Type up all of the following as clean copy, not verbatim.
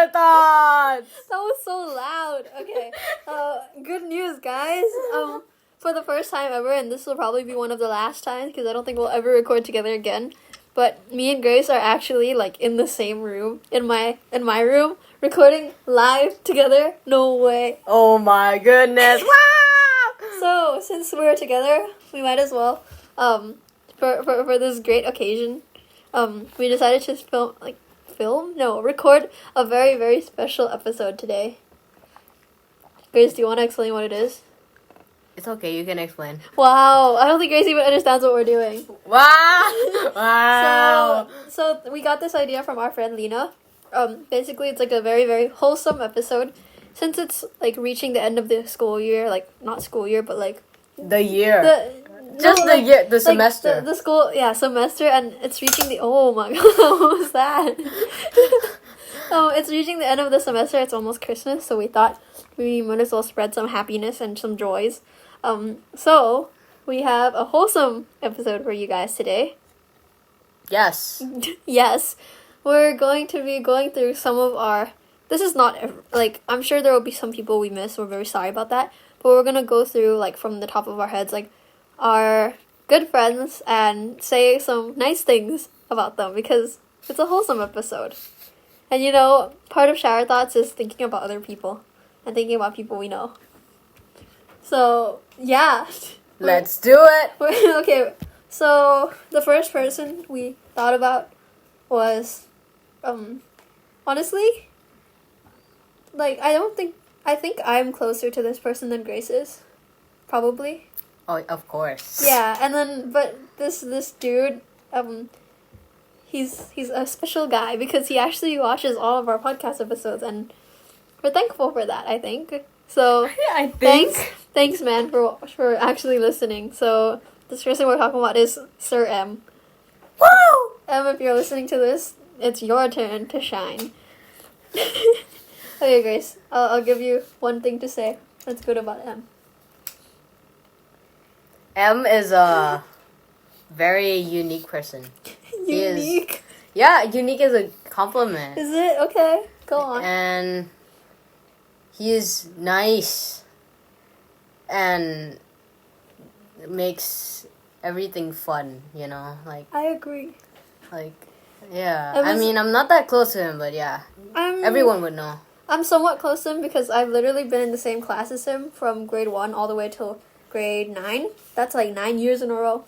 shower thoughts. That was so loud. Okay. Good news, guys. For the first time ever, and this will probably be one of the last times because I don't think we'll ever record together again. But me and Grace are actually like in the same room, in my room, recording live together. No way. Oh my goodness! Wow! So since we're together, we might as well, for this great occasion, we decided to record a very, very special episode today. Grace, do you want to explain what it is? It's okay, you can explain. Wow, I don't think Grace even understands what we're doing. Wow! Wow! So we got this idea from our friend Lena. Basically, it's like a very, very wholesome episode. Since it's like reaching the end of the school year, like not school year, but like the year. The semester. Like the school, semester, and it's reaching the. Oh my god, what was that? It's reaching the end of the semester. It's almost Christmas, so we thought we might as well spread some happiness and some joys. So we have a wholesome episode for you guys today. Yes. Yes, we're going to be going through some of our. This is not like I'm sure there will be some people we miss. We're very sorry about that. But we're gonna go through like from the top of our heads, like our good friends, and say some nice things about them because it's a wholesome episode. And you know, part of Shower Thoughts is thinking about other people and thinking about people we know. So yeah, let's do it. Okay, so the first person we thought about was, honestly, like I think I'm closer to this person than Grace is, probably. Oh, of course. Yeah, and then but this dude, he's a special guy because he actually watches all of our podcast episodes, and we're thankful for that. I think so. I think. Thanks, man, for actually listening. So this person we're talking about is Sir M. Woo! M, if you're listening to this, it's your turn to shine. Okay, Grace, I'll give you one thing to say that's good about M. M is a very unique person. Unique? Unique is a compliment. Is it? Okay, go on. And he is nice and makes everything fun, you know? Like I agree. Like, yeah. I mean, I'm not that close to him, but yeah. Everyone would know. I'm somewhat close to him because I've literally been in the same class as him from grade 1 all the way till grade 9. That's like 9 years in a row.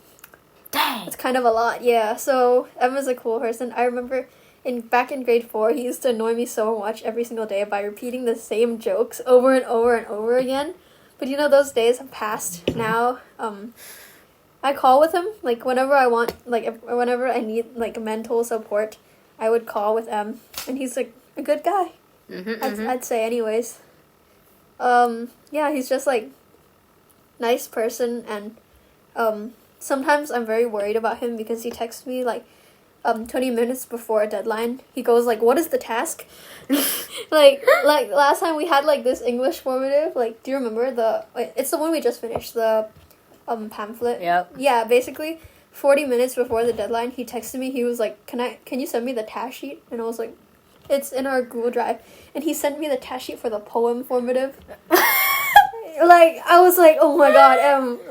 Dang! It's kind of a lot, yeah. So Emma's a cool person. I remember back in grade 4, he used to annoy me so much every single day by repeating the same jokes over and over and over again. But you know, those days have passed now. I call with him, like whenever I want, whenever I need like mental support, I would call with M, and he's like a good guy. I'd say anyways. Yeah, he's just like nice person, and sometimes I'm very worried about him because he texts me like 20 minutes before a deadline. He goes like, "What is the task?" like last time we had like this English formative. Like, do you remember it's the one we just finished, the pamphlet? Yep. Yeah, basically 40 minutes before the deadline, he texted me. He was like, "Can you send me the task sheet?" And I was like, "It's in our Google Drive." And he sent me the task sheet for the poem formative. Like, I was like, "Oh my god,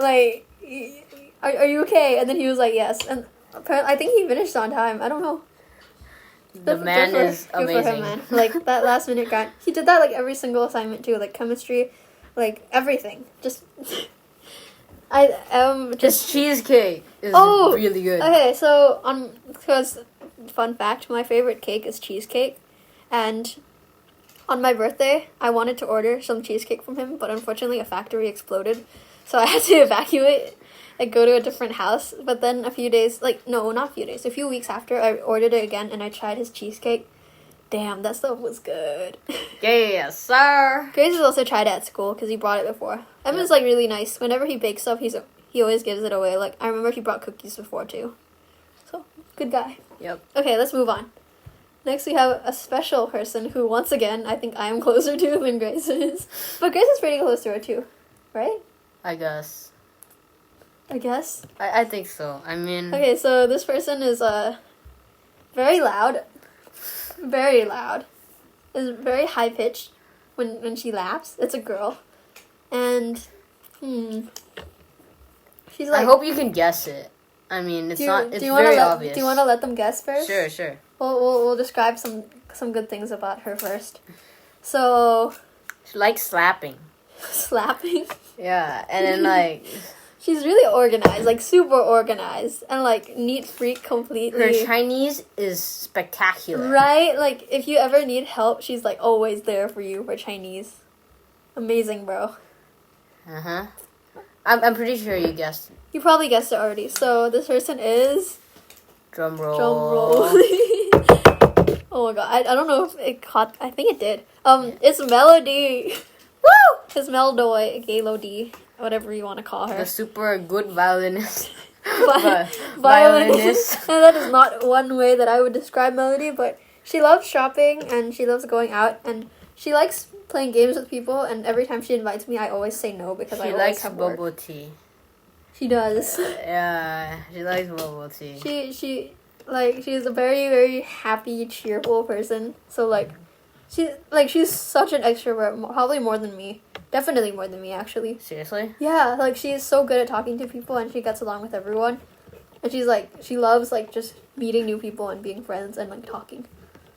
like, are you okay?" And then he was like, "Yes." And apparently, I think he finished on time. I don't know. The man is amazing. Good for him, man. Like, that last minute guy. He did that like every single assignment too, like chemistry, like everything. Just His cheesecake is really good. Okay, so because fun fact, my favorite cake is cheesecake, and on my birthday, I wanted to order some cheesecake from him, but unfortunately a factory exploded, so I had to evacuate and go to a different house. But then a few weeks after, I ordered it again, and I tried his cheesecake. Damn, that stuff was good. Yes, sir. Grace has also tried it at school because he brought it before. Emma's like really nice. Whenever he bakes stuff, he always gives it away. Like, I remember he brought cookies before too. So, good guy. Yep. Okay, let's move on. Next, we have a special person who, once again, I think I am closer to than Grace is. But Grace is pretty close to her, too. Right? I guess. I think so. I mean... Okay, so this person is very loud. Very loud. is very high pitched when she laughs. It's a girl, and she's like. I hope you can guess it. I mean, it's not. It's very obvious. Do you want to let them guess first? Sure. We'll describe some good things about her first. So. She likes slapping. Slapping. Yeah, and then like. She's really organized, like super organized, and like neat freak completely. Her Chinese is spectacular. Right? Like if you ever need help, she's like always there for you for Chinese. Amazing, bro. Uh-huh. I'm pretty sure you guessed it. You probably guessed it already. So this person is Drum roll. Oh my god. I don't know if it caught. I think it did. It's Melody. Woo! It's Melody, whatever you want to call her. The super good violinist. Violinist. And that is not one way that I would describe Melody, but she loves shopping and she loves going out and she likes playing games with people, and every time she invites me I always say no because I always have work. She likes bubble tea. She does. Yeah, she likes bubble tea. She's a very, very happy, cheerful person. So she's such an extrovert, probably more than me. Definitely more than me, actually. Seriously? Yeah, like she's so good at talking to people and she gets along with everyone. And she loves like just meeting new people and being friends and like talking.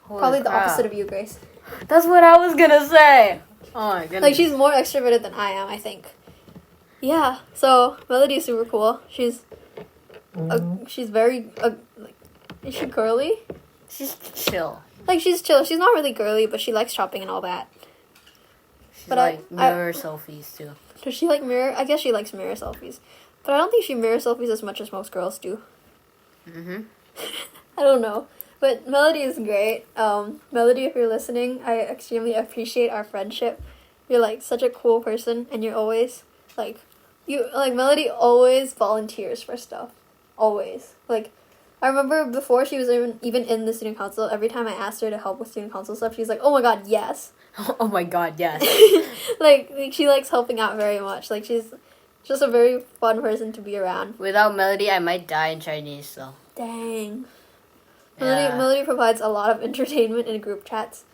Holy Probably crap. the opposite of you, Grace. That's what I was gonna say. Oh my goodness. Like she's more extroverted than I am, I think. Yeah, so Melody is super cool. She's very like, is she girly? She's chill. Like she's chill. She's not really girly, but she likes shopping and all that. She like mirror selfies too. Does she like mirror? I guess she likes mirror selfies, but I don't think she mirror selfies as much as most girls do. Mhm. I don't know, but Melody is great. Melody, if you're listening, I extremely appreciate our friendship. You're like such a cool person, and you're always like Melody always volunteers for stuff. Always. Like, I remember before she was even in the student council, every time I asked her to help with student council stuff, she's like, oh my god, yes. Oh my god, yes. like she likes helping out very much. Like, she's just a very fun person to be around. Without Melody, I might die in Chinese, so. Dang. Yeah. Melody provides a lot of entertainment in group chats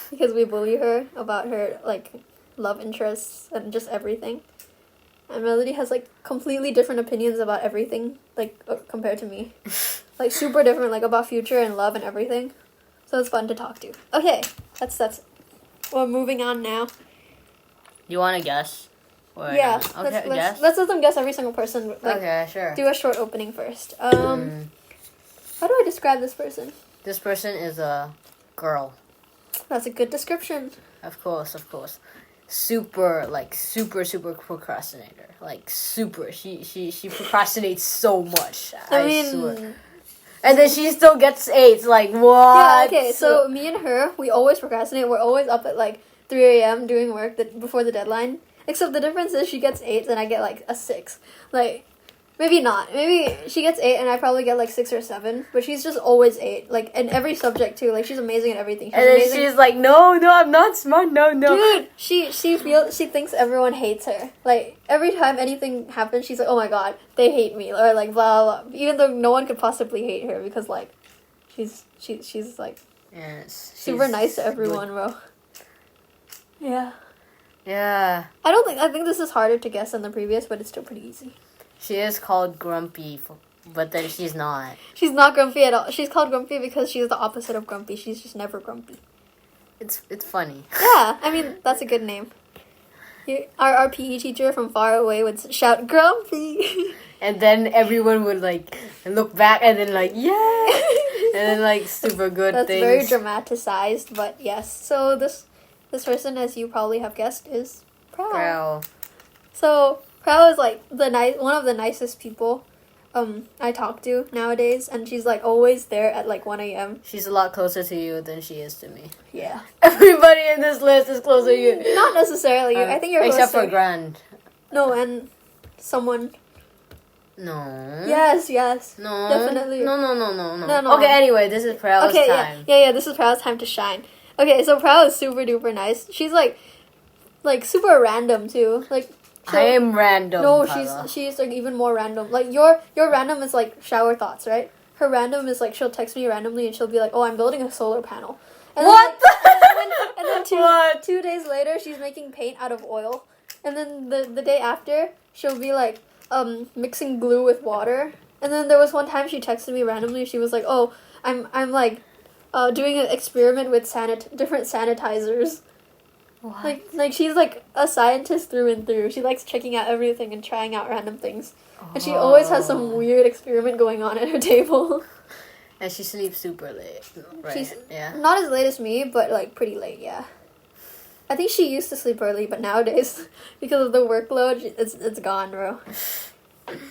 because we bully her about her, like, love interests and just everything. And Melody has, like, completely different opinions about everything, like, compared to me. Like, super different, like, about future and love and everything. So it's fun to talk to. Okay, that's we're moving on now. You want to guess? Or yeah, okay, let's let them guess every single person. Like, okay, sure. Do a short opening first. How do I describe this person? This person is a girl. That's a good description. Of course. Super procrastinator. Like super. She procrastinates so much. I swear. And then she still gets 8s. Like, what? Yeah, okay, so me and her, we always procrastinate. We're always up at like 3 a.m. doing work before the deadline. Except the difference is she gets 8s and I get like a 6. Like, maybe not. Maybe she gets 8 and I probably get like 6 or 7. But she's just always 8. Like, in every subject too. Like, she's amazing at everything. And then she's like, no, I'm not smart. No. Dude, she thinks everyone hates her. Like, every time anything happens, she's like, oh my god, they hate me. Or like, blah, blah. Even though no one could possibly hate her because, like, she's like, super nice to everyone, bro. Yeah. Yeah. I think this is harder to guess than the previous, but it's still pretty easy. She is called grumpy, but then she's not. She's not grumpy at all. She's called grumpy because she's the opposite of grumpy. She's just never grumpy. It's funny. Yeah, I mean, that's a good name. Our PE teacher from far away would shout, grumpy! And then everyone would, like, look back and then, like, yeah! And then, like, super good that's things. That's very dramatized, but yes. So this person, as you probably have guessed, is Prow. So Prow is like one of the nicest people I talk to nowadays, and she's like always there at like 1 a.m. She's a lot closer to you than she is to me. Yeah. Everybody in this list is closer to you. Not necessarily. I think you're except closer. for Grand. No, and someone. No. Yes. No. Definitely. No. Okay, anyway, this is Prow's time. Yeah, this is Prow's time to shine. Okay, so Prow is super duper nice. She's like super random too. Like I am random. No, Paula. she's like even more random. Like your random is like shower thoughts, right? Her random is like she'll text me randomly and she'll be like, "Oh, I'm building a solar panel." And what? And What? 2 days later, she's making paint out of oil. And then the day after, she'll be like, mixing glue with water. And then there was one time she texted me randomly. She was like, "Oh, I'm like, doing an experiment with different sanitizers." What? Like she's like a scientist through and through. She likes checking out everything and trying out random things. And she always has some weird experiment going on at her table. And she sleeps super late, right? She's yeah. not as late as me, but like pretty late, yeah. I think she used to sleep early, but nowadays, because of the workload, it's gone, bro.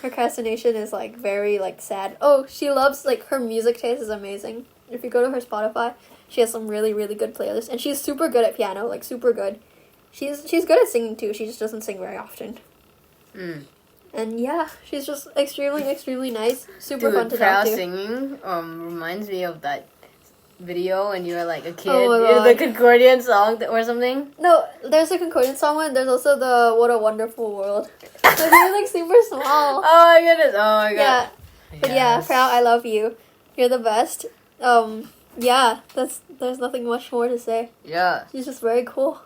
Procrastination is like very like sad. Oh, she loves like her music taste is amazing. If you go to her Spotify, she has some really really good playlists, and she's super good at piano, like super good. She's good at singing too. She just doesn't sing very often. And yeah, she's just extremely nice. Super fun to talk to. Singing reminds me of that video when you were like a kid. Oh my God. The Concordian song or something. No, there's a Concordian song one. There's also the What a Wonderful World. Like, they're like super small. Oh my goodness! Oh my god. Yeah, but yeah, Frau, I love you. You're the best. Yeah, there's nothing much more to say. Yeah. She's just very cool.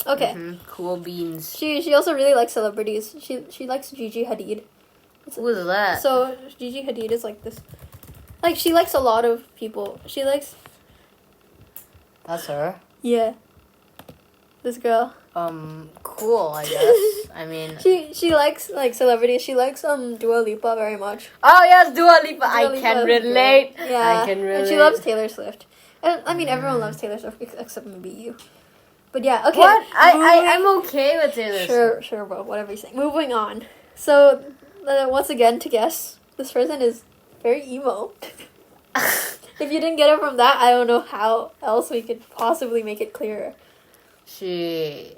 Okay. Cool beans. She also really likes celebrities. She likes Gigi Hadid. Who is that? So Gigi Hadid is like this. Like she likes a lot of people. She likes. That's her. Yeah. This girl. Cool. I guess. I mean. She likes like celebrities. She likes Dua Lipa very much. Oh yes, Dua Lipa. Dua I can Lipa is relate. great. Yeah. I can relate. And she loves Taylor Swift. And I mean everyone loves Taylor Swift except maybe you. But yeah, okay. What? I'm okay with Taylor Sure, bro. Whatever you say. Moving on. So, once again, to guess, this person is very emo. If you didn't get it from that, I don't know how else we could possibly make it clearer. Yeah,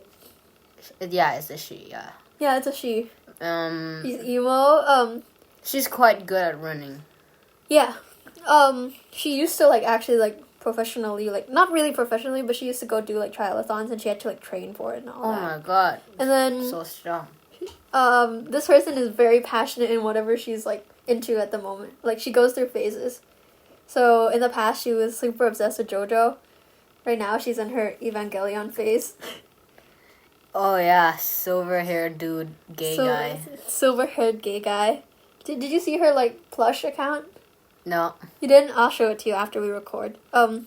it's a she. Yeah. Yeah, it's a she. She's emo. She's quite good at running. Yeah. She used to like actually like professionally, like not really professionally, but she used to go do like triathlons and she had to like train for it and all that. Oh my god. And then So strong. this person is very passionate in whatever she's like into at the moment. Like she goes through phases. So in the past she was super obsessed with JoJo. Right now she's in her Evangelion phase. Oh yeah, silver haired dude, gay guy. Silver haired gay guy. Did you see her like plush account? No. You didn't? I'll show it to you after we record.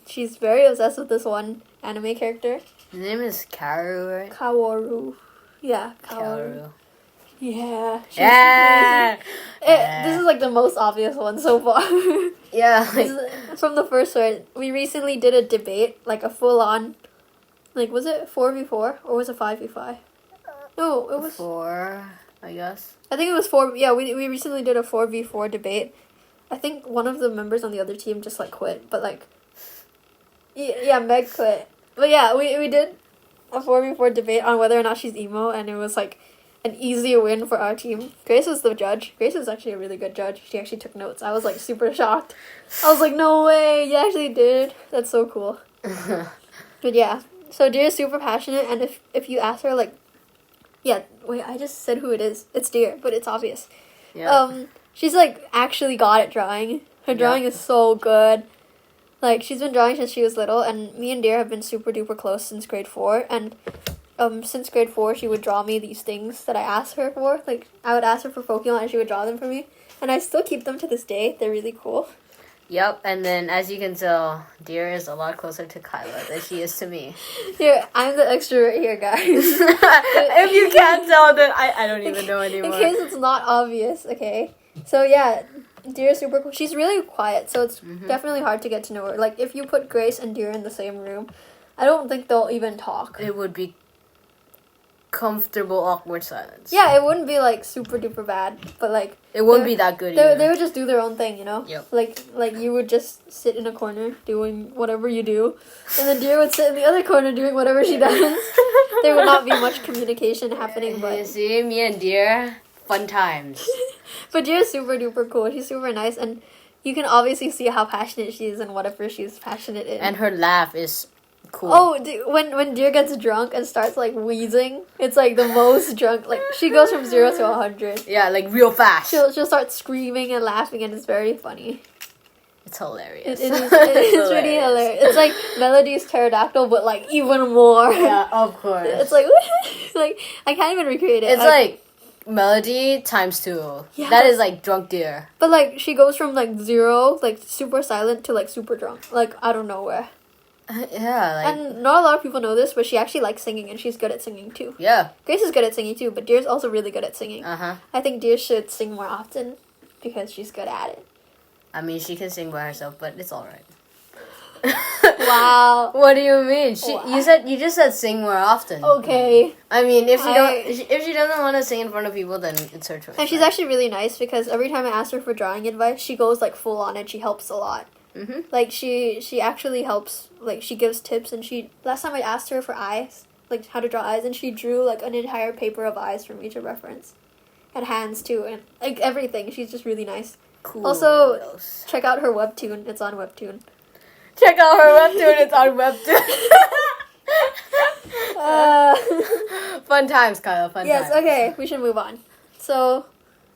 She's very obsessed with this one anime character. His name is Kaoru, right? Kaworu. Yeah, Kaoru. Yeah. Yeah. This is like the most obvious one so far. Yeah. From the first one. We recently did a debate, like a full on, like was it 4v4 or was it 5v5? No, it was 4, I guess. I think it was 4. Yeah, we recently did a 4v4 debate. I think one of the members on the other team just like quit, but like, yeah, Meg quit. But yeah, we did a 4v4 debate on whether or not she's emo, and it was like an easy win for our team. Grace was the judge. Grace is actually a really good judge. She actually took notes. I was like super shocked. I was like, no way, you actually did. That's so cool. But yeah, so Deer is super passionate, and if you ask her like, yeah, wait, I just said who it is. It's Deer, but it's obvious. Yeah. She's like actually got at drawing. Her drawing is so good. Like she's been drawing since she was little, and me and Deer have been super duper close since grade 4. And since grade 4, she would draw me these things that I asked her for. Like I would ask her for Pokemon, and she would draw them for me. And I still keep them to this day. They're really cool. Yep, and then as you can tell, Deer is a lot closer to Kyla than she is to me. Here, I'm the extrovert here, guys. If you can't tell, then I don't even know anymore. In case it's not obvious, okay? So yeah, Deer is super cool. She's really quiet, so it's definitely hard to get to know her. Like, if you put Grace and Deer in the same room, I don't think they'll even talk. It would be comfortable, awkward silence. Yeah, it wouldn't be, like, super duper bad, but, like... It wouldn't be that good They would just do their own thing, you know? Yep. Like, you would just sit in a corner doing whatever you do, and then Deer would sit in the other corner doing whatever she does. There would not be much communication happening, but... You see, me and Deer, fun times. But Deer is super duper cool. She's super nice, and you can obviously see how passionate she is in whatever she's passionate in. And her laugh is cool. Oh, when Deer gets drunk and starts like wheezing, it's like the most drunk. Like she goes from 0 to 100. Yeah, like real fast. She'll start screaming and laughing, and it's very funny. It's hilarious. It is really hilarious. It's like Melody's pterodactyl, but like even more. Yeah, of course. It's like like I can't even recreate it. It's like Melody times 2. Yeah. That is like drunk deer. But like she goes from like 0, like super silent, to like super drunk, like out of nowhere. Yeah, like, And not a lot of people know this, but she actually likes singing, and she's good at singing too. yeah. Grace is good at singing too, but Deer's also really good at singing. Uh-huh. I think Deer should sing more often because she's good at it. I mean, she can sing by herself, but it's all right. Wow. What do you mean? Wow. You just said sing more often. Okay. I mean, if she doesn't want to sing in front of people, then it's her choice. And she's actually really nice because every time I ask her for drawing advice, she goes like full on and she helps a lot. Mm-hmm. Like she actually helps. Like she gives tips, and last time I asked her for eyes, like how to draw eyes, and she drew like an entire paper of eyes for me to reference, and hands too, and like everything. She's just really nice. Cool. Also, check out her webtoon. It's on Webtoon. Check out her webtoon. It's on Webtoon. Fun times, Kyle. Fun Yes. times. Okay, we should move on. So,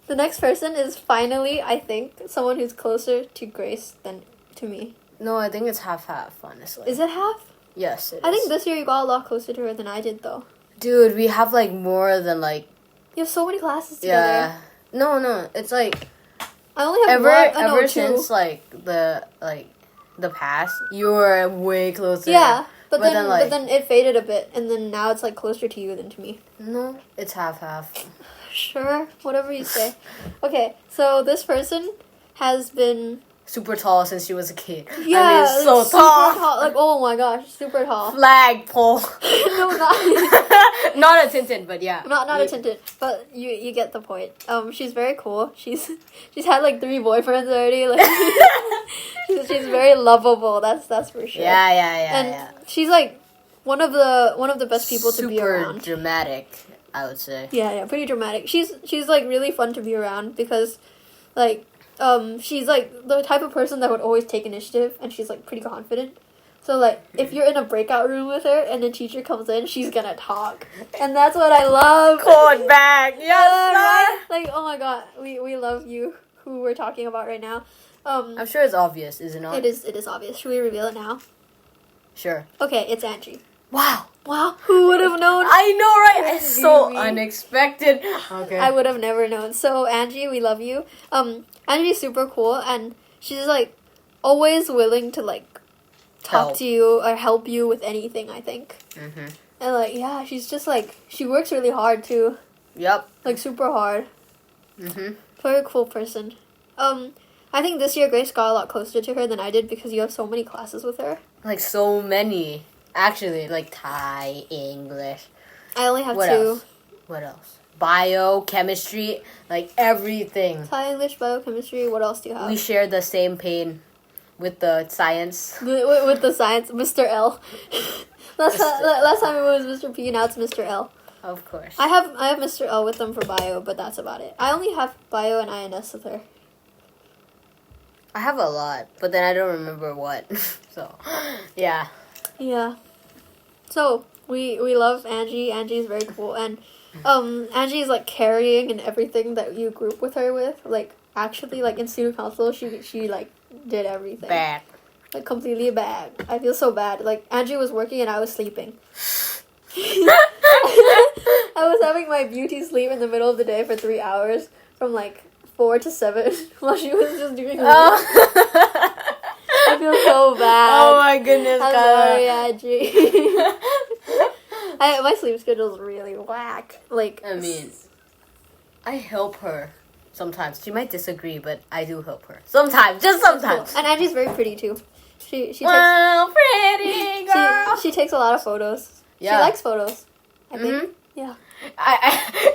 the next person is finally, I think, someone who's closer to Grace than to me. No, I think it's half-half, honestly. Is it half? Yes, it is. I think this year you got a lot closer to her than I did, though. Dude, we have, like, more than, like... You have so many classes together. Yeah. No, it's, like... I only have ever two. since, like, the past, you were way closer. Yeah, but then like... but then it faded a bit, and then now it's, like, closer to you than to me. No, it's half-half. Sure, whatever you say. Okay, so this person has been... Super tall since she was a kid. Yeah, I mean, so super tall. Like, oh my gosh, super tall. Flagpole. No, not... Not a Tintin, but yeah. Not a Tintin, but you get the point. She's very cool. She's had like 3 boyfriends already. Like she's very lovable. That's for sure. Yeah. And she's like one of the best people to be around. Super dramatic, I would say. Yeah, pretty dramatic. She's like really fun to be around because like she's like the type of person that would always take initiative, and she's like pretty confident. So, like, if you're in a breakout room with her and the teacher comes in, she's gonna talk. And that's what I love. Code back. Yes, right? Like, oh my god, we love you, who we're talking about right now. I'm sure it's obvious, is it not? It is obvious. Should we reveal it now? Sure. Okay, it's Angie. Wow. Who would have known? I know, right? It's so me. unexpected. Okay. I would have never known. So, Angie, we love you. Angie's super cool, and she's, like, always willing to, like, talk to you or help you with anything, I think. Mm-hmm. And like, yeah, she's just like, she works really hard too. Yep. Like super hard. Mm-hmm. Very cool person. I think this year Grace got a lot closer to her than I did because you have so many classes with her. Like so many. Actually, like Thai, English. I only have what 2. Else? What else? Bio, chemistry, like everything. Thai, English, biochemistry, what else do you have? We share the same pain. With the science. With the science, Mr. L. last time it was Mr. P, now it's Mr. L. Of course. I have Mr. L with them for bio, but that's about it. I only have bio and INS with her. I have a lot, but then I don't remember what. So, yeah. Yeah. So, we love Angie. Angie's very cool. And Angie's like carrying and everything that you group with her with. Like, actually, like in student council, she like did everything. Bad. Like completely bad. I feel so bad. Like Angie was working and I was sleeping. I was having my beauty sleep in the middle of the day for 3 hours from like 4 to 7 while she was just doing work. I feel so bad. Oh my goodness, I'm sorry, Angie. My sleep schedule is really whack. Like, I mean, I help her sometimes. She might disagree, but I do help her sometimes, just sometimes. Cool. And Angie's very pretty too. She takes pretty girl. she takes a lot of photos. Yeah. She likes photos, I think. Mm-hmm. Yeah.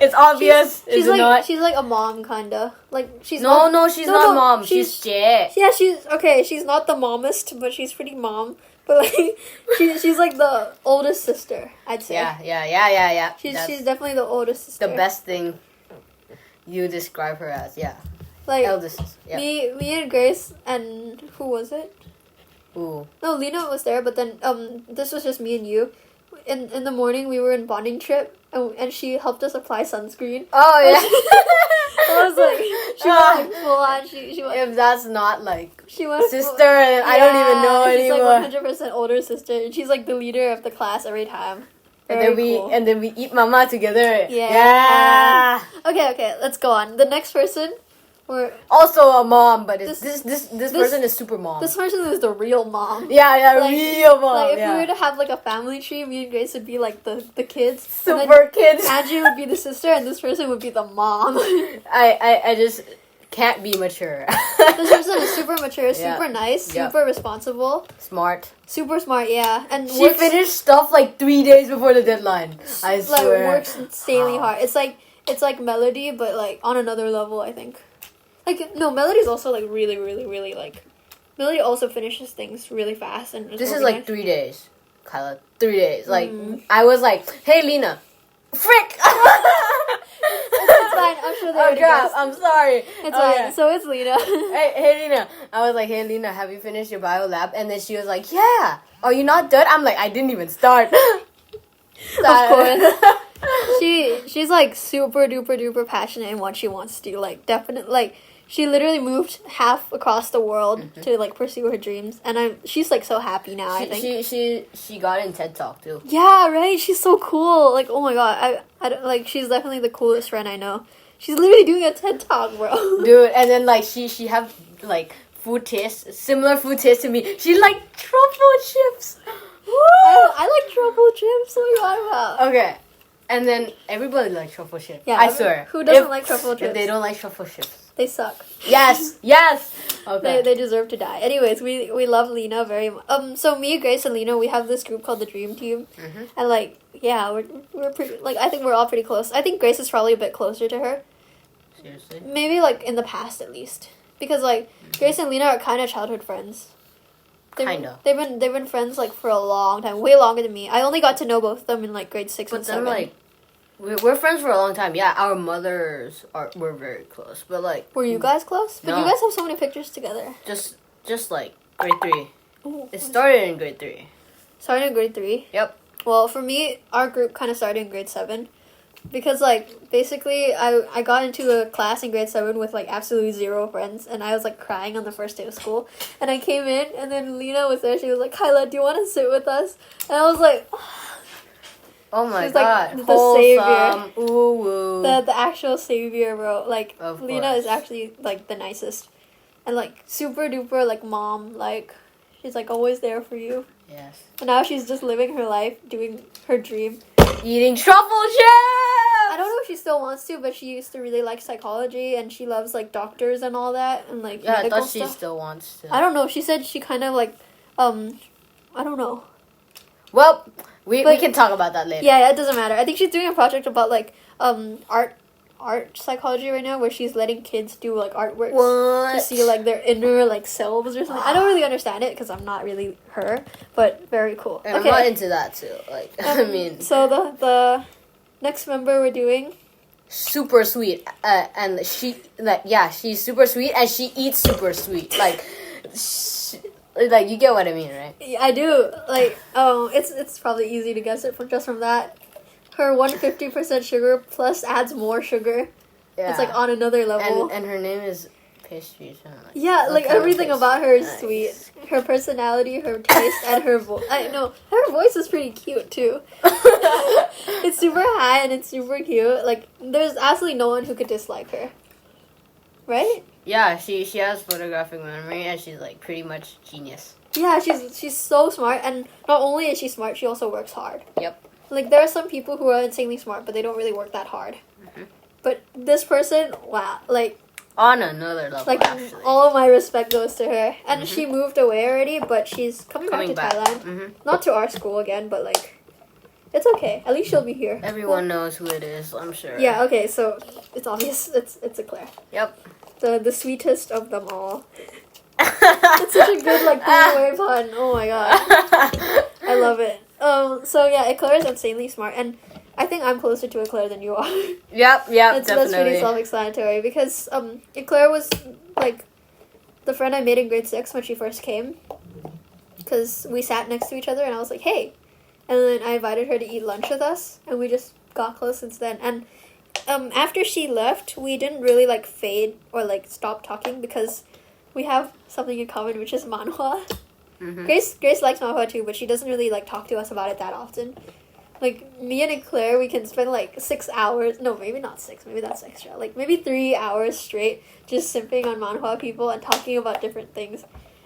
It's obvious. She's is it like not? she's like a mom kinda. Like she's No, not, she's not mom. She's She's Jet. yeah. She's okay. She's not the mommest, but she's pretty mom. But like she's like the oldest sister, I'd say. Yeah. She's definitely the oldest sister. The best thing you describe her as. Yeah. Like Eldest sister. Yeah. me and Grace and who was it? Ooh. No, Lena was there, but then this was just me and you. In the morning we were in bonding trip and she helped us apply sunscreen. Oh yeah. I was like, she went like full on. She went. If that's not like She went sister, and I don't even know anymore. She's like 100% older sister, and she's like the leader of the class every time. And then we eat mama together. Yeah. Okay, let's go on. The next person, or also a mom, but this person is super mom. This person is the real mom. Yeah, like, real mom. Like if we were to have like a family tree, me and Grace would be like the kids. Super kids. Angie would be the sister, and this person would be the mom. I just can't be mature. This person is super mature, super nice, super responsible, super smart. Yeah, and she finished stuff like 3 days before the deadline. I swear. Like works insanely hard. It's like Melody, but like on another level. I think. Like no, Melody's also like really, really, really like. Melody also finishes things really fast and. This is like 3 days, Kyla. 3 days. Like I was like, hey Lena, frick. It's fine. I'm sure they already guessed. I'm sorry. It's fine. So it's Lena. Hey Lena. I was like, hey Lena, have you finished your bio lab? And then she was like, yeah. Are you not done? I'm like, I didn't even start. Of course. She's like super duper duper passionate in what she wants to do. Like definitely like she literally moved half across the world to like pursue her dreams, and she's like so happy now. I think she got in TED Talk too. Yeah, right. She's so cool. Like oh my god, I don't, like she's definitely the coolest friend I know. She's literally doing a TED Talk, bro. Dude, and then like she have like similar food taste to me. She like truffle chips. I like truffle chips. What are you on about? Okay. And then everybody likes truffle chips. Yeah, I swear. Who doesn't like truffle chips? If they don't like truffle chips. They suck. Yes. Okay. They deserve to die. Anyways, we love Lena very much. So me, Grace, and Lena, we have this group called the Dream Team, and like we're pretty like I think we're all pretty close. I think Grace is probably a bit closer to her. Seriously? Maybe like in the past at least, because like Grace and Lena are kind of childhood friends. They've been friends like for a long time, way longer than me. I only got to know both of them in like grade 6 and 7. But then like we're friends for a long time. Yeah, our mothers were very close. But like were you guys close? But no. You guys have so many pictures together. Just like grade 3. Ooh, it started in grade 3. Started in grade 3? Yep. Well, for me, our group kind of started in grade 7. Because, like, basically, I got into a class in grade 7 with, like, absolutely 0 friends. And I was, like, crying on the first day of school. And I came in, and then Lena was there. She was like, Kyla, do you want to sit with us? And I was like, oh my she's god. Like, the savior. Ooh, woo. The actual savior, bro. Like, of Lena course. is actually, like, the nicest. And, like, super duper, like, mom. Like, she's, like, always there for you. Yes. And now she's just living her life, doing her dream. Eating truffle chips! I don't know if she still wants to, but she used to really like psychology, and she loves like doctors and all that, and like medical I thought stuff. she still wants to. I don't know. She said she kind of like, I don't know. Well, we can talk about that later. Yeah, it doesn't matter. I think she's doing a project about like art psychology right now, where she's letting kids do like artworks to see like their inner like selves or something. I don't really understand it because I'm not really her, but very cool. And okay. I'm not into that too. Like I mean. So the next member we're doing. Super sweet, and she's super sweet, and she eats super sweet. Like you get what I mean, right? Yeah, I do. Like, it's probably easy to guess it from that. Her 150% sugar plus adds more sugar. Yeah. It's like on another level. And her name is Pastry. Yeah, like everything about her is sweet. Her personality, her taste, and her voice. I know her voice is pretty cute too. It's super high and it's super cute. Like there's absolutely no one who could dislike her. Right? Yeah, she has photographic memory and she's like pretty much genius. Yeah, she's so smart, and not only is she smart, she also works hard. Yep. Like, there are some people who are insanely smart, but they don't really work that hard. Mm-hmm. But this person, wow, like... on another level, like, actually. All of my respect goes to her. And she moved away already, but she's coming back to Thailand. Mm-hmm. Not to our school again, but, like, it's okay. At least she'll be here. Everyone knows who it is, I'm sure. Yeah, okay, so it's obvious. It's a Claire. Yep. The sweetest of them all. It's such a good, like, three-way pun. Oh, my God. I love it. So yeah, Eclair is insanely smart, and I think I'm closer to Eclair than you are. Yep, That's definitely. That's pretty self-explanatory, because Eclair was like the friend I made in grade 6 when she first came, because we sat next to each other, and I was like, hey, and then I invited her to eat lunch with us, and we just got close since then. And after she left, we didn't really like fade or like stop talking because we have something in common, which is manhwa. Mm-hmm. Grace likes manhwa too, but she doesn't really like talk to us about it that often. Like me and Claire, we can spend like 6 hours. No, maybe not 6. Maybe that's extra. Like maybe 3 hours straight, just simping on manhwa people and talking about different things.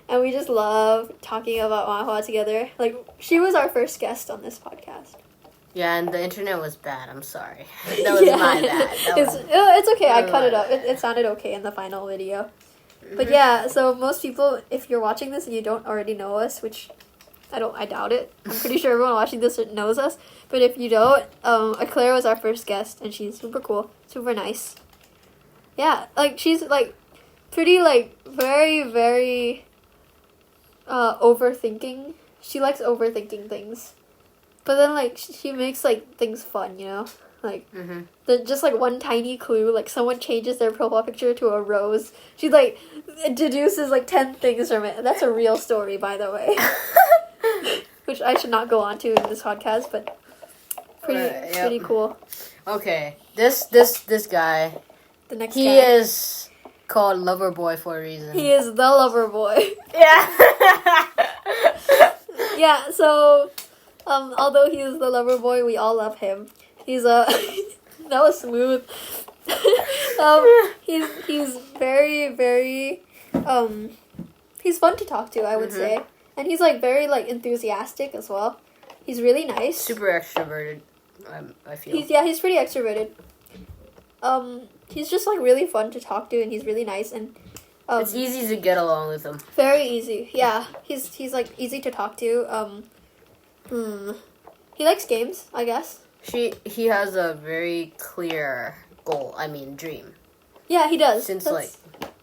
And we just love talking about manhwa together. Like she was our first guest on this podcast. Yeah, and the internet was bad. I'm sorry. That was my bad. It's okay. I cut it up. It sounded okay in the final video. Mm-hmm. But yeah, so most people, if you're watching this and you don't already know us, which I doubt it. I'm pretty sure everyone watching this knows us. But if you don't, Claire was our first guest, and she's super cool, super nice. Yeah, like she's like pretty like very very overthinking. She likes overthinking things. But then, like, she makes, like, things fun, you know? Like, just, like, one tiny clue, like, someone changes their profile picture to a rose. She, like, deduces, like, 10 things from it. That's a real story, by the way. Which I should not go on to in this podcast, but pretty cool. Okay, this guy, the next he guy. is called Lover Boy for a reason. He is the lover boy. Yeah. Yeah, so... although he is the lover boy, we all love him. He's that was smooth. He's very, very, he's fun to talk to, I would say. And he's, like, very, like, enthusiastic as well. He's really nice. Super extroverted, I feel. He's pretty extroverted. He's just, like, really fun to talk to, and he's really nice, and, it's easy to get along with him. Very easy, yeah. He's, like, easy to talk to, He likes games, I guess. He has a very clear goal. I mean, dream. Yeah, he does. Since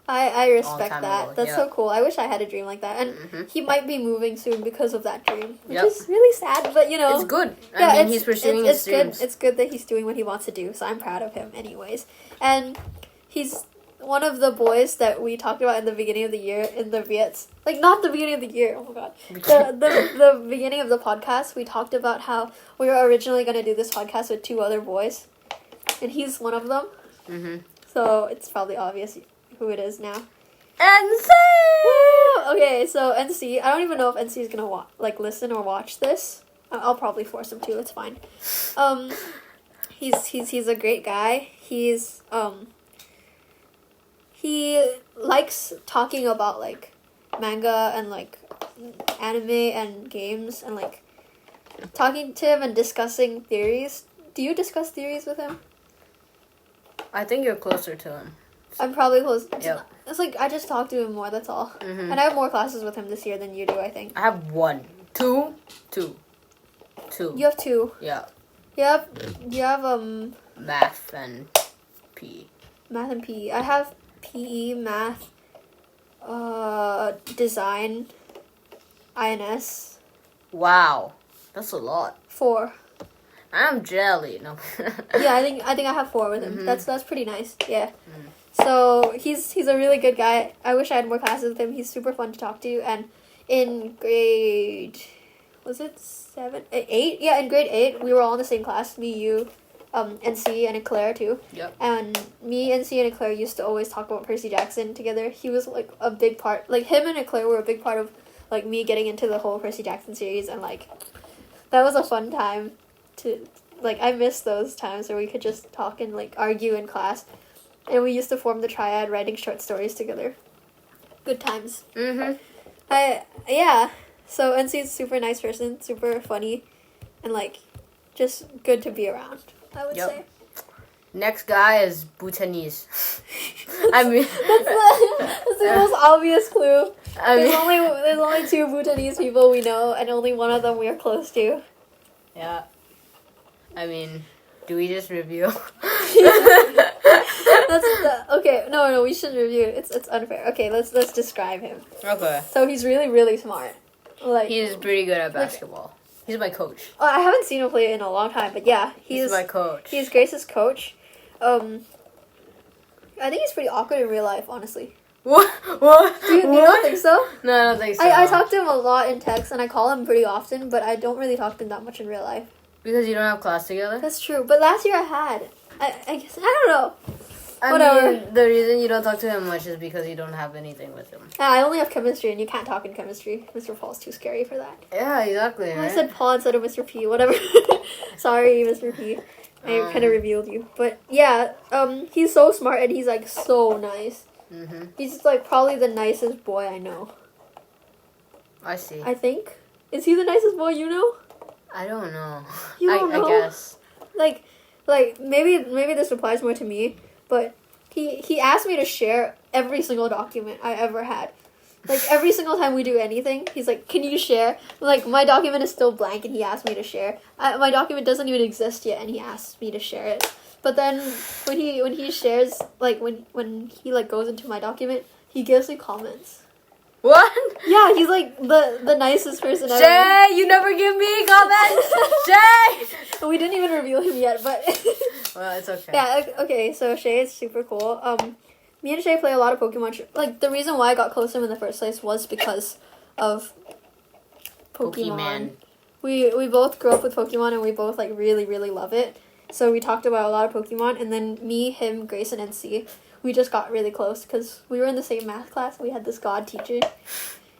I respect that. Ago. That's so cool. I wish I had a dream like that. And he might be moving soon because of that dream, which is really sad. But you know, it's good. I mean, he's pursuing his dreams. It's good that he's doing what he wants to do. So I'm proud of him, anyways. And he's one of the boys that we talked about in the beginning of the year in the Viets. Like, not the beginning of the year. Oh, my God. The beginning of the podcast, we talked about how we were originally going to do this podcast with 2 other boys. And he's one of them. So it's probably obvious who it is now. NC! Woo! Okay, so NC. I don't even know if NC is going to listen or watch this. I'll probably force him to. It's fine. He's a great guy. He likes talking about, like, manga and, like, anime and games and, like, talking to him and discussing theories. Do you discuss theories with him? I think you're closer to him. I'm probably close. Yep. It's like, I just talk to him more, that's all. And I have more classes with him this year than you do, I think. I have 1. 2. 2. You have 2. Yeah. You have, Math and PE. Math and PE. I have PE, math, design, INS. Wow, that's a lot. 4. I'm jelly. No. Yeah, I think I have 4 with him. That's pretty nice. Yeah. So he's a really good guy. I wish I had more classes with him. He's super fun to talk to. And in grade, was it 7, 8? Yeah, in grade 8, we were all in the same class. Me, you, NC, and Claire too. Yep. And me, NC, and Claire used to always talk about Percy Jackson together. He was like a big part. Like him and Claire were a big part of like me getting into the whole Percy Jackson series, and like that was a fun time. I miss those times where we could just talk and like argue in class, and we used to form the triad writing short stories together. Good times. So NC's a super nice person, super funny, and like just good to be around, I would say. Next guy is Bhutanese. I mean, that's the most obvious clue. There's only 2 Bhutanese people we know, and only one of them we are close to. Yeah. I mean, do we just review? Okay. No, we shouldn't review it. It's unfair. Okay, let's describe him. Okay. So he's really, really smart. Like he's pretty good at basketball. He's my coach. I haven't seen him play in a long time, but yeah, he's my coach. He's Grace's coach. I think he's pretty awkward in real life, honestly. What? Do you not think so? No, I don't think so. I talk to him a lot in text, and I call him pretty often, but I don't really talk to him that much in real life. Because you don't have class together? That's true. But last year I had. I guess, I don't know. I Whatever. mean, the reason you don't talk to him much is because you don't have anything with him. I only have chemistry, and you can't talk in chemistry. Mr. Paul's too scary for that. Yeah, exactly. I Right? said Paul instead of Mr. P. Whatever. Sorry, Mr. P. I kind of revealed you. But yeah, he's so smart, and he's like so nice. Mm-hmm. He's like probably the nicest boy I know. I see. I think. Is he the nicest boy you know? I don't know. You don't know? I guess. Like maybe this applies more to me, but he asked me to share every single document I ever had. Like every single time we do anything, he's like, "Can you share?" Like my document is still blank, and he asked me to share. My document doesn't even exist yet, and he asked me to share it. But then when he shares, like when he like goes into my document, he gives me comments. What? Yeah, he's like the nicest person ever. Shay, you never give me comments. Shay. We didn't even reveal him yet, but Well, it's okay. yeah. Okay, so Shay is super cool. Me and Shay play a lot of Pokemon. Like the reason why I got close to him in the first place was because of Pokemon. We both grew up with Pokemon, and we both like really love it. So we talked about a lot of Pokemon, and then me, him, Grace, and NC, we just got really close because we were in the same math class. We had this god teacher.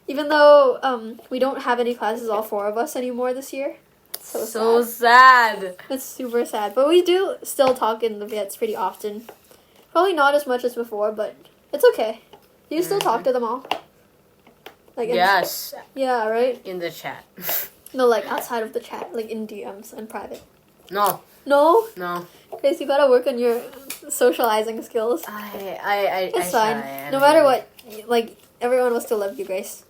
Even though we don't have any classes, all four of us anymore this year. So sad. It's super sad. But we do still talk in the Viets pretty often. Probably not as much as before, but it's okay. You still talk to them all? Like Yes. Yeah, right? In the chat. No, like outside of the chat, like in DMs and private. No. No? No. Grace, you gotta work on your socializing skills. It's fine. No matter what, like, everyone will still love you, Grace.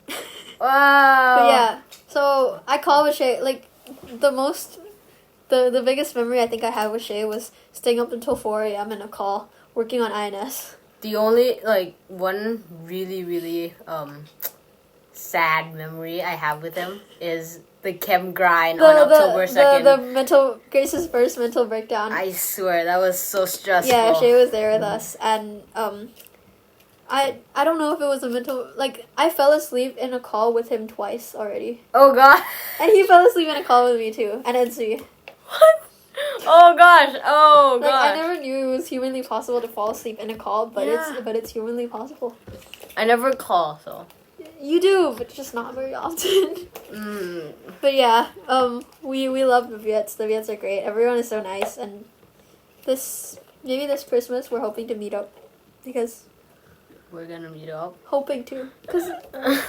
Wow. But yeah, so I call with Shay, like, the biggest memory I think I have with Shay was staying up until 4 a.m. in a call, working on INS. The only, like, one really, sad memory I have with him is the chem grind on October 2nd. Grace's first mental breakdown. I swear, that was so stressful. Yeah, Shay was there with us, and, I don't know if it was a mental, like, I fell asleep in a call with him twice already. Oh, God. And he fell asleep in a call with me, too, and NC. What? Oh, gosh. Oh, Like, gosh. I never knew it was humanly possible to fall asleep in a call, but it's humanly possible. I never call, so. You do, but just not very often. But yeah, we love the Viets. The Viets are great. Everyone is so nice, and maybe this Christmas we're hoping to meet up, because we're gonna meet up. Hoping to, because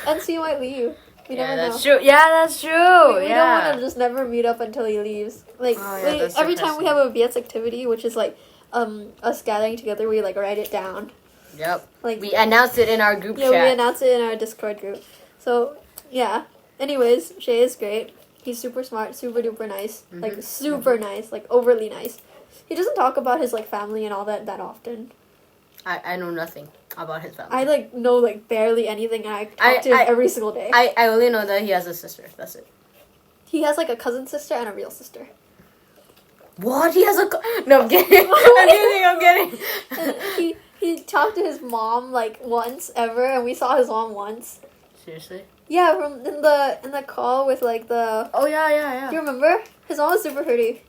NC might leave. We never know. That's true. Yeah, that's true. We don't want to just never meet up until he leaves. Like every time we have a Viets activity, which is like us gathering together, we like write it down. Yep. Like we announced it in our group chat. Yeah, we announced it in our Discord group. So yeah. Anyways, Shay is great. He's super smart, super duper nice. Like super nice, like overly nice. He doesn't talk about his like family and all that often. I know nothing about his family. I like know like barely anything, and I talk to him every single day. I only know that he has a sister. That's it. He has like a cousin sister and a real sister. What? He has a no, I'm kidding. I'm kidding. And he talked to his mom like once ever, and we saw his mom once. Seriously? Yeah, from in the call with like the. Oh yeah. Do you remember? His mom was super pretty.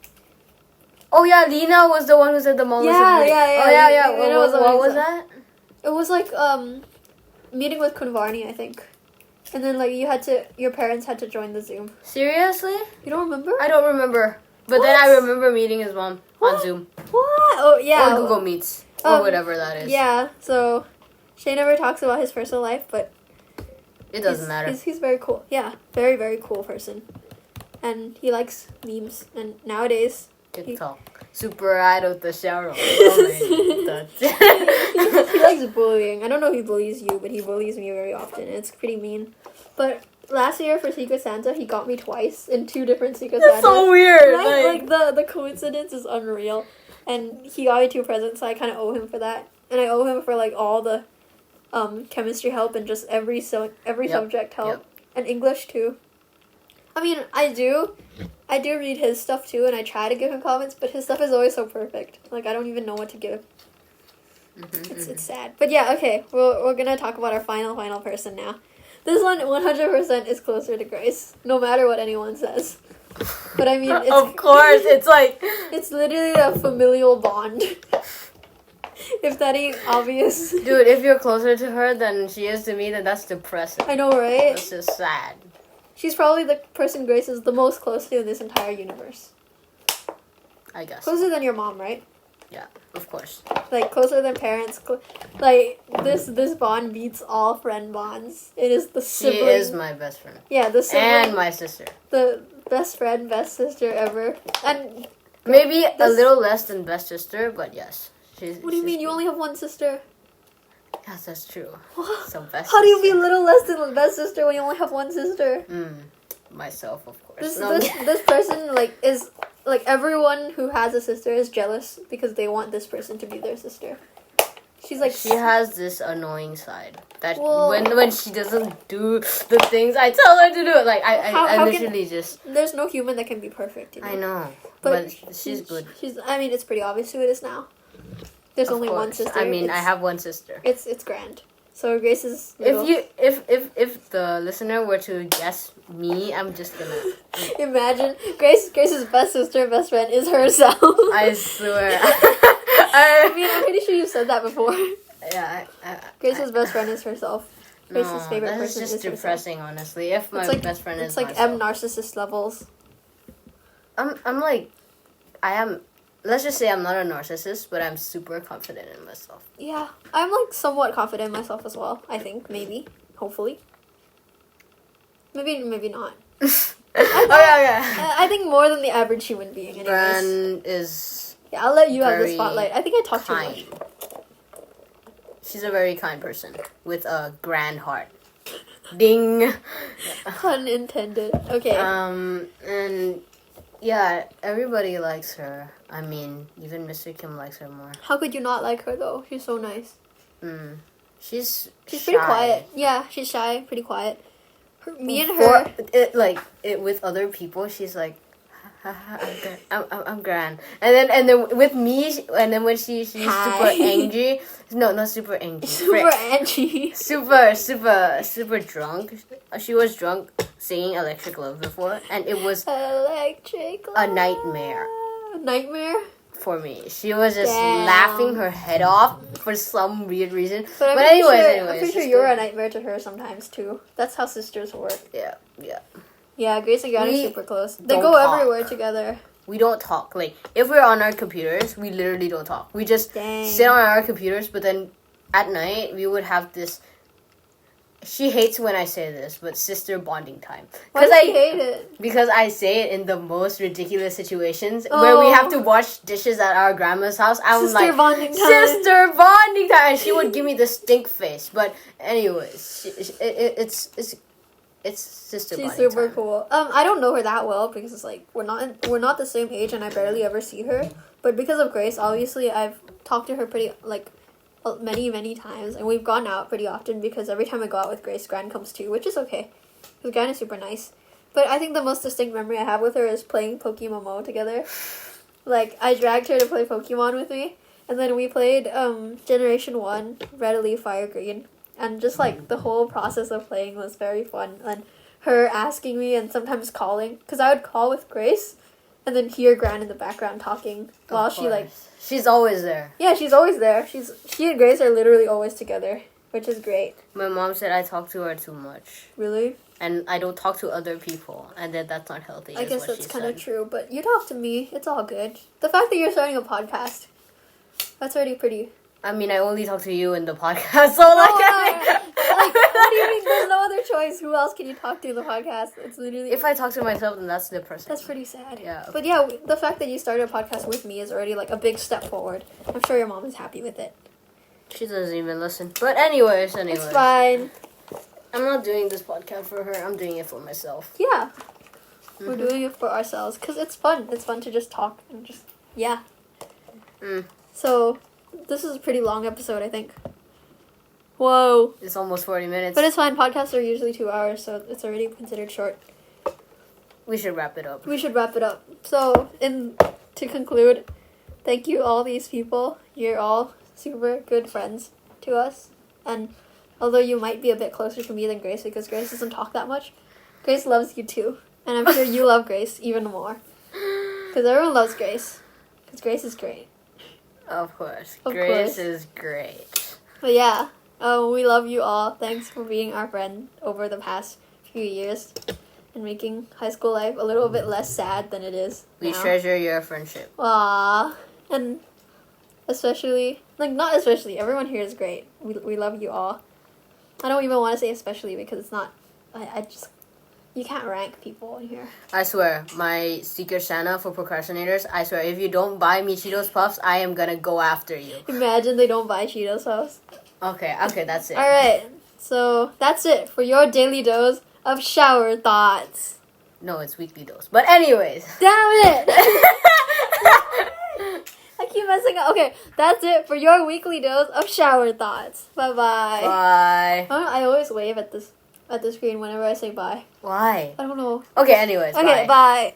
Oh yeah, Lena was the one who said the mom was super pretty. Yeah. Oh yeah. What was that? It was like meeting with Kunvarni, I think. And then like your parents had to join the Zoom. Seriously? You don't remember? I don't remember. But then I remember meeting his mom on Zoom. What? Oh yeah. Or Google Meets. Or whatever that is. Yeah, so Shay never talks about his personal life, but it doesn't matter. He's very cool. Yeah, very, very cool person. And he likes memes. And nowadays... TikTok. Super out of the shower. He likes bullying. I don't know if he bullies you, but he bullies me very often. And it's pretty mean. But last year for Secret Santa, he got me twice in 2 different Secret Santas. That's so weird. Like the coincidence is unreal. And he got me 2 presents, so I kind of owe him for that. And I owe him for like all the chemistry help and just every subject help. Yep. And English too. I mean, I do read his stuff too, and I try to give him comments, but his stuff is always so perfect. Like I don't even know what to give. It's sad. But yeah, okay. We're gonna talk about our final person now. This one 100% is closer to Grace, no matter what anyone says. But I mean, it's, of course, it's like it's literally a familial bond. If that ain't obvious. Dude, if you're closer to her than she is to me, then that's depressing. I know, right? That's just sad. She's probably the person Grace is the most close to in this entire universe. I guess. Closer than your mom, right? Yeah, of course. Like, closer than parents. Like, this bond beats all friend bonds. It is the sibling. She is my best friend. Yeah, the sibling. And my sister. The best friend, best sister ever. And maybe a little less than best sister, but yes. What do you mean? You only have one sister? Yes, that's true. What? So best How do you be a sister. little less than the best sister when you only have one sister? Myself, of course. This person, like, is... Like, everyone who has a sister is jealous because they want this person to be their sister. She's like... She has this annoying side. That when she doesn't do the things I tell her to do. Like, I literally just... There's no human that can be perfect, you know? I know. But she's good. I mean, it's pretty obvious who it is now. There's only one sister. I mean, I have one sister. It's grand. So Grace is... If the listener were to guess me, I'm just gonna... Imagine Grace's best sister, best friend is herself. I swear. I mean, I'm pretty sure you've said that before. Yeah. Grace's best friend is herself. Grace's favorite person is herself. That's just depressing, honestly. If my best friend is myself. It's like M narcissist levels. I'm like... I am... Let's just say I'm not a narcissist, but I'm super confident in myself. Yeah. I'm like somewhat confident in myself as well, I think. Maybe. Hopefully. Maybe not. I think more than the average human being, anyways. Gran is... Yeah, I'll let you have the spotlight. I think I talked too much. She's a very kind person with a grand heart. Ding! Pun intended. Okay. And... Yeah, everybody likes her. I mean, even Mr. Kim likes her more. How could you not like her, though? She's so nice. She's pretty quiet. Yeah, she's shy, pretty quiet. With other people, she's like, I'm grand. And then with me, and then when she's super angry. No, not super angry. Super angry. Super drunk. She was drunk singing Electric Love before, and it was Electric Love. a nightmare. Nightmare? For me. She was just laughing her head off for some weird reason. But anyways, I'm pretty sure you're a nightmare to her sometimes too. That's how sisters work. Yeah. Yeah, Grace and Gran are super close. They go everywhere together. We don't talk. Like, if we're on our computers, we literally don't talk. We just sit on our computers, but then at night, we would have this... She hates when I say this, but sister bonding time. Why does she hate it? Because I say it in the most ridiculous situations where we have to wash dishes at our grandma's house. I'm sister like, bonding time. Sister bonding time! And she would give me the stink face. But anyways, it's sister bonding time. She's super cool. I don't know her that well because it's like we're not the same age and I barely ever see her. But because of Grace, obviously I've talked to her pretty many times, and we've gone out pretty often because every time I go out with Grace, Gran comes too, which is okay. Because Gran is super nice. But I think the most distinct memory I have with her is playing Pokemon together. Like, I dragged her to play Pokemon with me, and then we played Generation 1, Red Leaf, Fire Green, and just like the whole process of playing was very fun. And her asking me and sometimes calling, because I would call with Grace, and then hear Gran in the background talking while she like... She's always there. Yeah, she's always there. She and Grace are literally always together, which is great. My mom said I talk to her too much. Really? And I don't talk to other people, and that that's not healthy. I guess that's kind of true, but you talk to me. It's all good. The fact that you're starting a podcast, that's already pretty... I mean, I only talk to you in the podcast, so what do you mean? There's no other choice. Who else can you talk to in the podcast? It's literally... If I talk to myself, then that's depressing. That's pretty sad. Yeah. But yeah, the fact that you started a podcast with me is already like a big step forward. I'm sure your mom is happy with it. She doesn't even listen. But anyways. It's fine. I'm not doing this podcast for her. I'm doing it for myself. Yeah. Mm-hmm. We're doing it for ourselves because it's fun. It's fun to just talk and just... Yeah. So... This is a pretty long episode, I think. Whoa. It's almost 40 minutes. But it's fine. Podcasts are usually 2 hours, so it's already considered short. We should wrap it up. So, to conclude, thank you all these people. You're all super good friends to us. And although you might be a bit closer to me than Grace because Grace doesn't talk that much, Grace loves you too. And I'm sure you love Grace even more. Because everyone loves Grace. Because Grace is great. Of course. Of Grace course. is great. But yeah, we love you all. Thanks for being our friend over the past few years and making high school life a little bit less sad than it is We now. treasure your friendship. Aww. And especially, like, not especially, everyone here is great. We love you all. I don't even want to say especially because it's not, I just, you can't rank people in here. I swear, my Secret Santa for procrastinators, I swear, if you don't buy me Cheetos Puffs, I am gonna go after you. Imagine they don't buy Cheetos Puffs. Okay, that's it. Alright, so that's it for your daily dose of shower thoughts. No, it's weekly dose. But anyways. Damn it! I keep messing up. Okay, that's it for your weekly dose of shower thoughts. Bye-bye. Bye. I always wave at the screen whenever I say bye. Why? I don't know. Okay, anyways, Okay, bye.